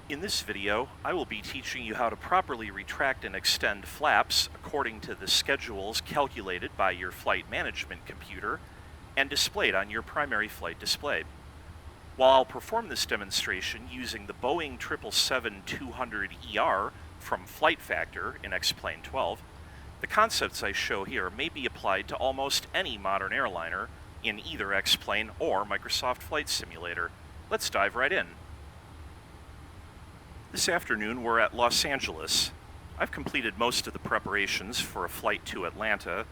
In this video, I will be teaching you how to properly retract and extend flaps according to the schedules calculated by your flight management computer and displayed on your primary flight display. While I'll perform this demonstration using the Boeing 777-200ER from FlightFactor in X-Plane 12, the concepts I show here may be applied to almost any modern airliner in either X-Plane or Microsoft Flight Simulator. Let's dive right in. This afternoon we're at Los Angeles. I've completed most of the preparations for a flight to Atlanta,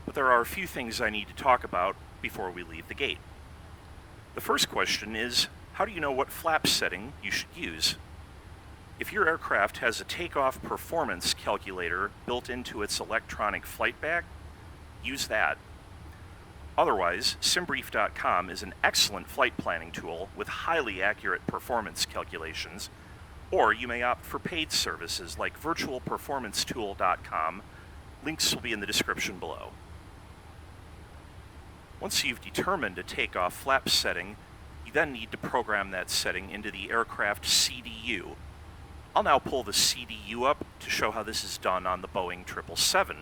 but there are a few things I need to talk about before we leave the gate. The first question is, how do you know what flap setting you should use? If your aircraft has a takeoff performance calculator built into its electronic flight bag, use that. Otherwise, simbrief.com is an excellent flight planning tool with highly accurate performance calculations, or you may opt for paid services like virtualperformancetool.com. Links will be in the description below. Once you've determined a takeoff flap setting, you then need to program that setting into the aircraft CDU. I'll now pull the CDU up to show how this is done on the Boeing 777.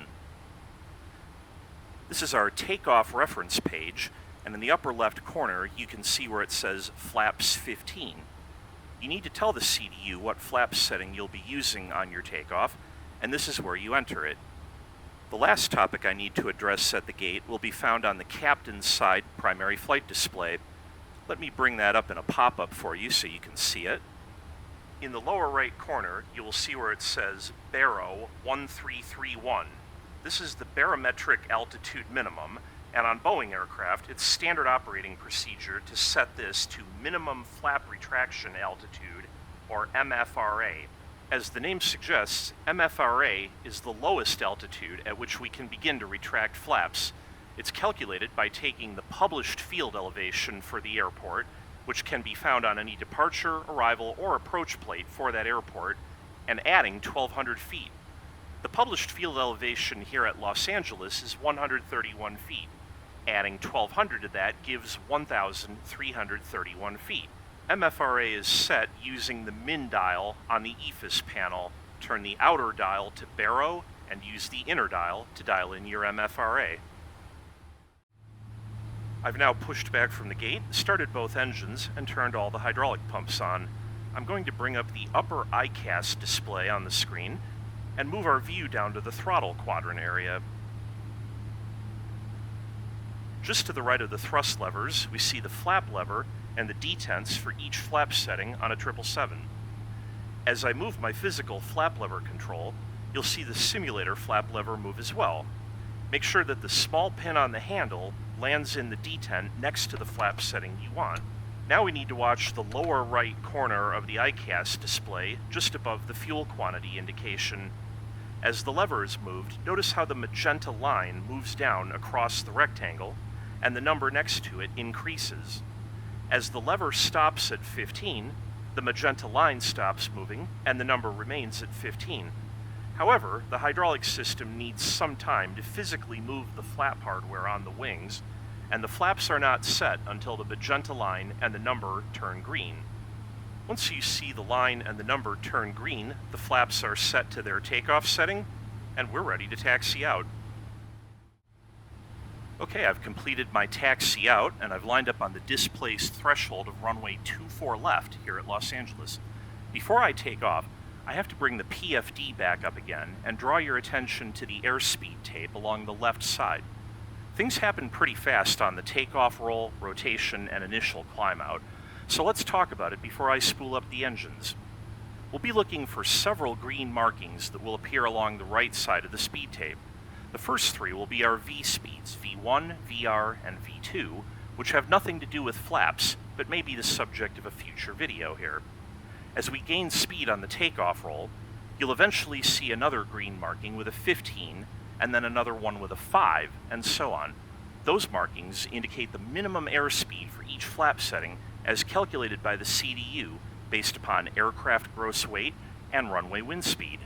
This is our takeoff reference page, and in the upper left corner you can see where it says Flaps 15. You need to tell the CDU what flap setting you'll be using on your takeoff, and this is where you enter it. The last topic I need to address at the gate will be found on the captain's side primary flight display. Let me bring that up in a pop-up for you so you can see it. In the lower right corner, you will see where it says Baro 1331. This is the barometric altitude minimum, and on Boeing aircraft, it's standard operating procedure to set this to minimum flap retraction altitude, or MFRA. As the name suggests, MFRA is the lowest altitude at which we can begin to retract flaps. It's calculated by taking the published field elevation for the airport, which can be found on any departure, arrival, or approach plate for that airport, and adding 1,200 feet. The published field elevation here at Los Angeles is 131 feet. Adding 1,200 to that gives 1,331 feet. MFRA is set using the min dial on the EFIS panel. Turn the outer dial to baro and use the inner dial to dial in your MFRA. I've now pushed back from the gate, started both engines, and turned all the hydraulic pumps on. I'm going to bring up the upper ICAS display on the screen and move our view down to the throttle quadrant area. Just to the right of the thrust levers, we see the flap lever and the detents for each flap setting on a 777. As I move my physical flap lever control, you'll see the simulator flap lever move as well. Make sure that the small pin on the handle lands in the detent next to the flap setting you want. Now we need to watch the lower right corner of the ICAS display just above the fuel quantity indication. As the lever is moved, notice how the magenta line moves down across the rectangle and the number next to it increases. As the lever stops at 15, the magenta line stops moving and the number remains at 15. However, the hydraulic system needs some time to physically move the flap hardware on the wings, and the flaps are not set until the magenta line and the number turn green. Once you see the line and the number turn green, the flaps are set to their takeoff setting, and we're ready to taxi out. Okay, I've completed my taxi out, and I've lined up on the displaced threshold of runway 24 left here at Los Angeles. Before I take off, I have to bring the PFD back up again and draw your attention to the airspeed tape along the left side. Things happen pretty fast on the takeoff roll, rotation, and initial climb out, so let's talk about it before I spool up the engines. We'll be looking for several green markings that will appear along the right side of the speed tape. The first three will be our V speeds, V1, VR, and V2, which have nothing to do with flaps, but may be the subject of a future video here. As we gain speed on the takeoff roll, you'll eventually see another green marking with a 15, and then another one with a 5, and so on. Those markings indicate the minimum airspeed for each flap setting as calculated by the CDU based upon aircraft gross weight and runway wind speed.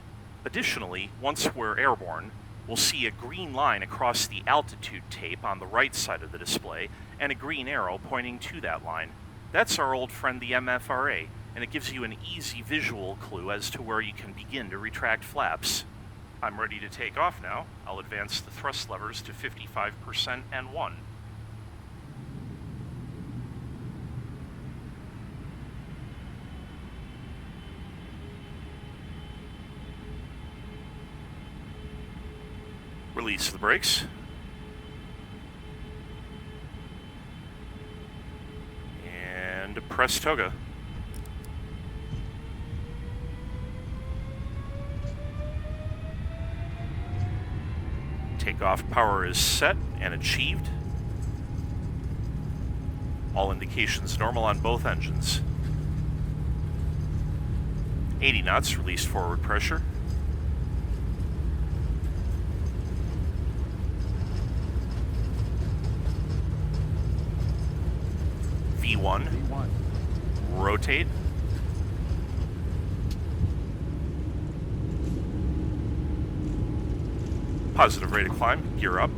Additionally, once we're airborne, we'll see a green line across the altitude tape on the right side of the display and a green arrow pointing to that line. That's our old friend the MFRA, and it gives you an easy visual clue as to where you can begin to retract flaps. I'm ready to take off now. I'll advance the thrust levers to 55% and 1. Release the brakes. And press toga. Takeoff power is set and achieved. All indications normal on both engines. 80 knots, released forward pressure. V1. Rotate. Positive rate of climb, gear up.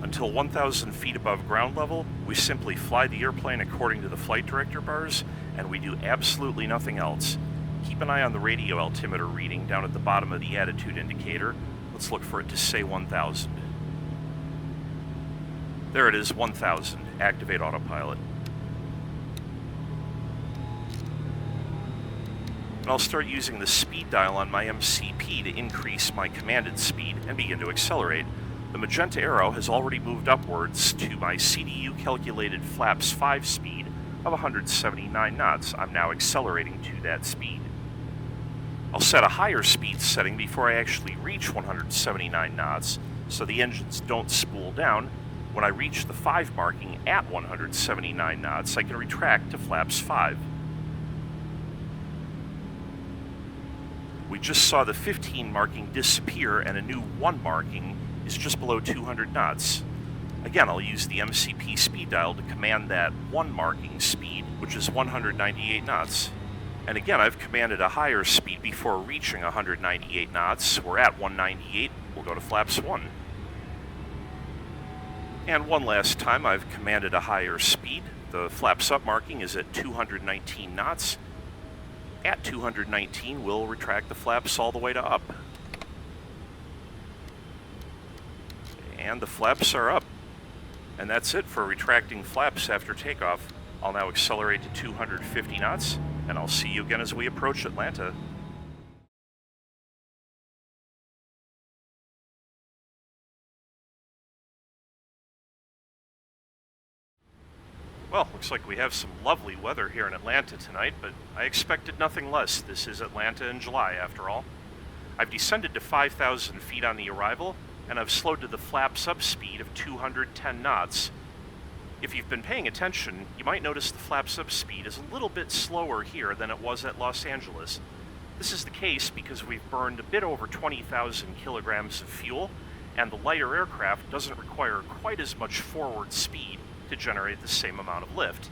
Until 1,000 feet above ground level, we simply fly the airplane according to the flight director bars, and we do absolutely nothing else. Keep an eye on the radio altimeter reading down at the bottom of the attitude indicator. Let's look for it to say 1,000. There it is, 1,000. Activate autopilot. And I'll start using the speed dial on my MCP to increase my commanded speed and begin to accelerate. The magenta arrow has already moved upwards to my CDU calculated flaps 5 speed of 179 knots. I'm now accelerating to that speed. I'll set a higher speed setting before I actually reach 179 knots, so the engines don't spool down. When I reach the 5 marking at 179 knots, I can retract to flaps 5. We just saw the 15 marking disappear, and a new 1 marking is just below 200 knots. Again, I'll use the MCP speed dial to command that 1 marking speed, which is 198 knots. And again, I've commanded a higher speed before reaching 198 knots. We're at 198, we'll go to flaps 1. And one last time, I've commanded a higher speed. The flaps up marking is at 219 knots. At 219, we'll retract the flaps all the way to up. And the flaps are up. And that's it for retracting flaps after takeoff. I'll now accelerate to 250 knots, and I'll see you again as we approach Atlanta. Well, looks like we have some lovely weather here in Atlanta tonight, but I expected nothing less. This is Atlanta in July, after all. I've descended to 5,000 feet on the arrival, and I've slowed to the flaps up speed of 210 knots. If you've been paying attention, you might notice the flaps up speed is a little bit slower here than it was at Los Angeles. This is the case because we've burned a bit over 20,000 kilograms of fuel, and the lighter aircraft doesn't require quite as much forward speed to generate the same amount of lift.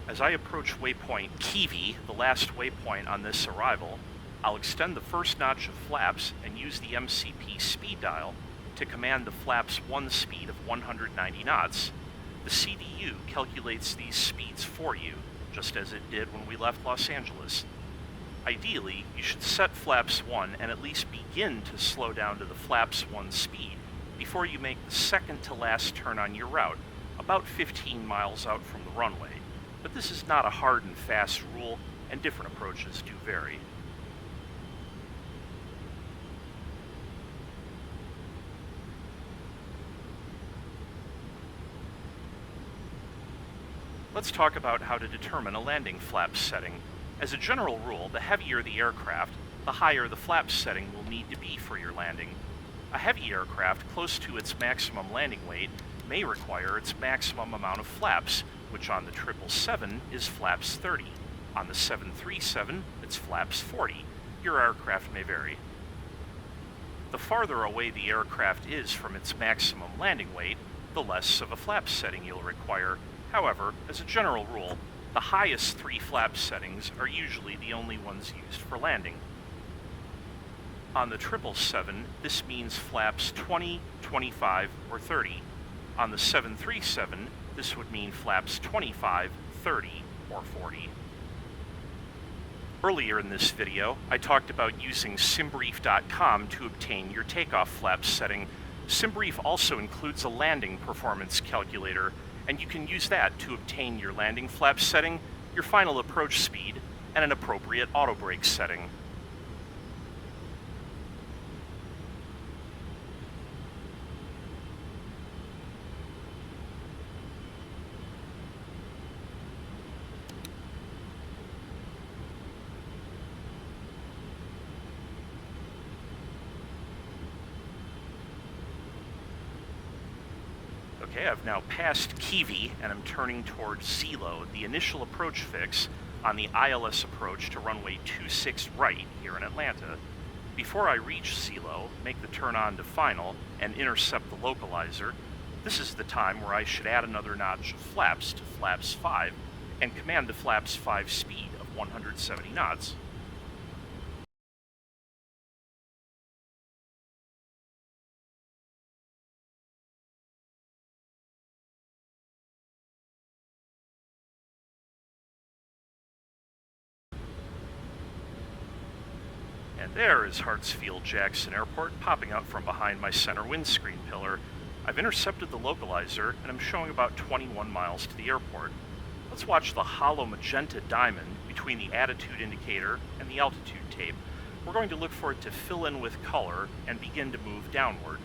As I approach waypoint Kiwi, the last waypoint on this arrival, I'll extend the first notch of flaps and use the MCP speed dial to command the flaps 1 speed of 190 knots. The CDU calculates these speeds for you, just as it did when we left Los Angeles. Ideally, you should set flaps 1 and at least begin to slow down to the flaps 1 speed before you make the second to last turn on your route, about 15 miles out from the runway. But this is not a hard and fast rule, and different approaches do vary. Let's talk about how to determine a landing flap setting. As a general rule, the heavier the aircraft, the higher the flap setting will need to be for your landing. A heavy aircraft close to its maximum landing weight may require its maximum amount of flaps, which on the 777 is flaps 30. On the 737, it's flaps 40. Your aircraft may vary. The farther away the aircraft is from its maximum landing weight, the less of a flap setting you'll require. However, as a general rule, The highest 3 flap settings are usually the only ones used for landing. On the 777, this means flaps 20, 25, or 30. On the 737, this would mean flaps 25, 30, or 40. Earlier in this video, I talked about using simbrief.com to obtain your takeoff flap setting. Simbrief also includes a landing performance calculator, and you can use that to obtain your landing flap setting, your final approach speed, and an appropriate auto brake setting. Okay, I've now passed Kiwi and I'm turning towards Zelo, the initial approach fix on the ILS approach to runway 26 right here in Atlanta. Before I reach Zelo, make the turn on to final, and intercept the localizer, this is the time where I should add another notch of flaps to flaps 5 and command the flaps 5 speed of 170 knots. And there is Hartsfield-Jackson Airport popping up from behind my center windscreen pillar. I've intercepted the localizer and I'm showing about 21 miles to the airport. Let's watch the hollow magenta diamond between the attitude indicator and the altitude tape. We're going to look for it to fill in with color and begin to move downward.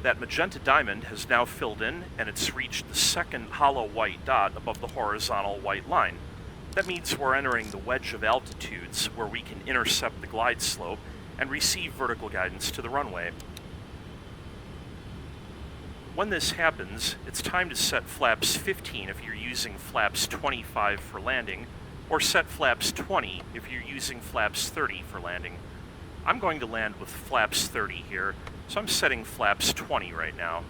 That magenta diamond has now filled in, and it's reached the second hollow white dot above the horizontal white line. That means we're entering the wedge of altitudes where we can intercept the glide slope and receive vertical guidance to the runway. When this happens, it's time to set flaps 15 if you're using flaps 25 for landing, or set flaps 20 if you're using flaps 30 for landing. I'm going to land with flaps 30 here, so I'm setting flaps 20 right now.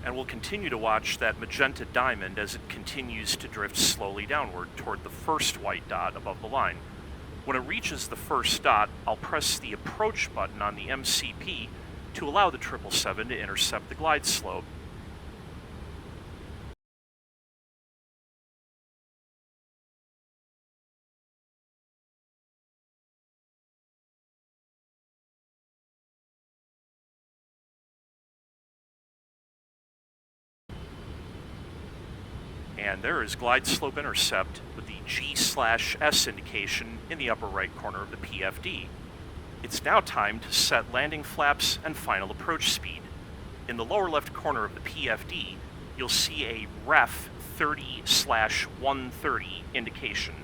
And we'll continue to watch that magenta diamond as it continues to drift slowly downward toward the first white dot above the line. When it reaches the first dot, I'll press the approach button on the MCP to allow the 777 to intercept the glide slope. And there is glide slope intercept with the G/S indication in the upper right corner of the PFD. It's now time to set landing flaps and final approach speed. In the lower left corner of the PFD, you'll see a ref 30/130 indication.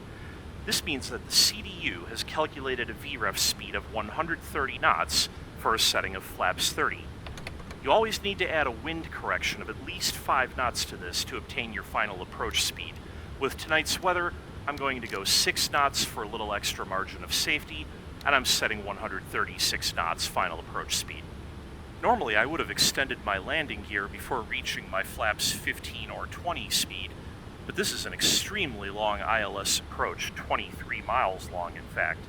This means that the CDU has calculated a VREF speed of 130 knots for a setting of flaps 30. You always need to add a wind correction of at least 5 knots to this to obtain your final approach speed. With tonight's weather, I'm going to go 6 knots for a little extra margin of safety, and I'm setting 136 knots final approach speed. Normally, I would have extended my landing gear before reaching my flaps 15 or 20 speed, but this is an extremely long ILS approach, 23 miles long in fact.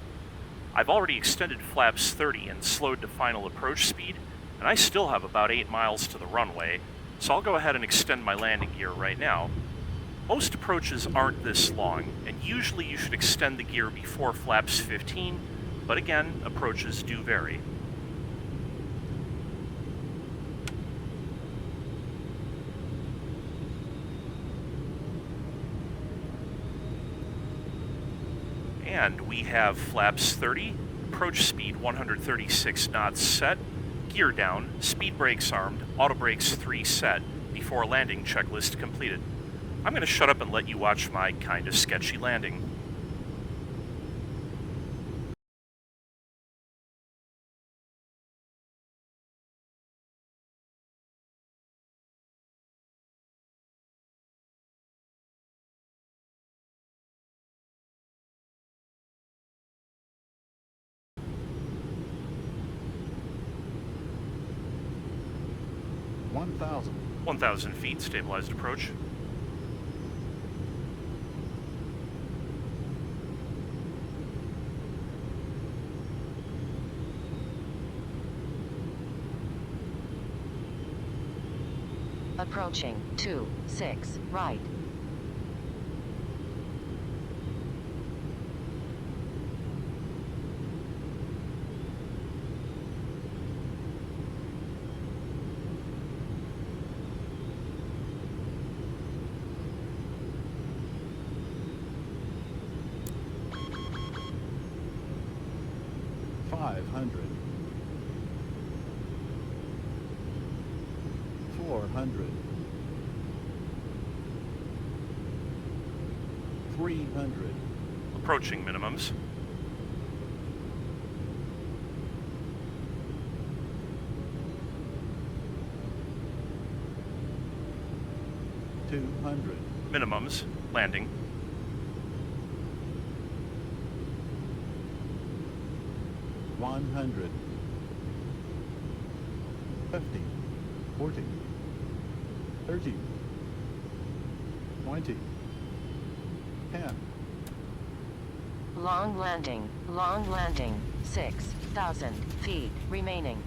I've already extended flaps 30 and slowed to final approach speed, and I still have about 8 miles to the runway, so I'll go ahead and extend my landing gear right now. Most approaches aren't this long, and usually you should extend the gear before flaps 15, but again, approaches do vary. And we have flaps 30, approach speed 136 knots set, gear down, speed brakes armed, auto brakes 3 set, before landing checklist completed. I'm going to shut up and let you watch my kind of sketchy landing. 1,000. 1,000 feet, stabilized approach. Approaching 26 right. $500. $400. $300. Approaching minimums. $200. Minimums. Landing. $100. $50. $40. $30. $20. $10. Long landing, 6,000 feet remaining.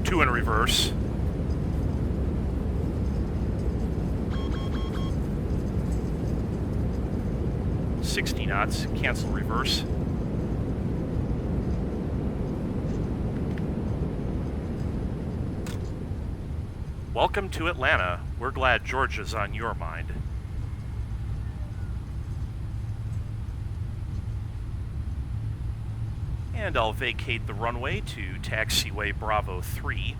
Two in reverse. $60 knots, cancel reverse. Welcome to Atlanta. We're glad Georgia's on your mind. And I'll vacate the runway to taxiway Bravo 3.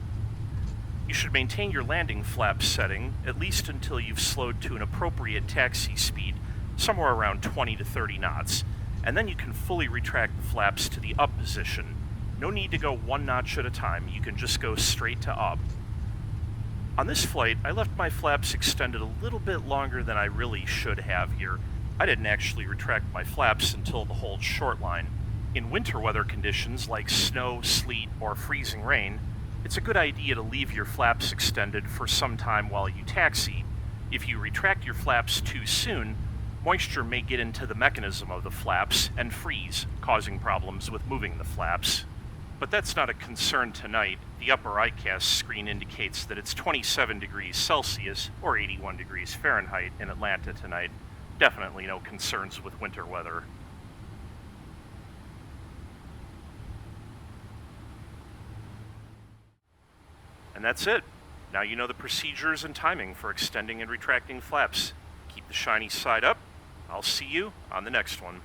You should maintain your landing flap setting at least until you've slowed to an appropriate taxi speed, somewhere around 20 to 30 knots, and then you can fully retract the flaps to the up position. No need to go one notch at a time, you can just go straight to up. On this flight, I left my flaps extended a little bit longer than I really should have here. I didn't actually retract my flaps until the hold short line. In winter weather conditions like snow, sleet, or freezing rain, it's a good idea to leave your flaps extended for some time while you taxi. If you retract your flaps too soon, moisture may get into the mechanism of the flaps and freeze, causing problems with moving the flaps. But that's not a concern tonight. The upper ICAS screen indicates that it's 27 degrees Celsius or 81 degrees Fahrenheit in Atlanta tonight. Definitely no concerns with winter weather. And that's it. Now you know the procedures and timing for extending and retracting flaps. Keep the shiny side up. I'll see you on the next one.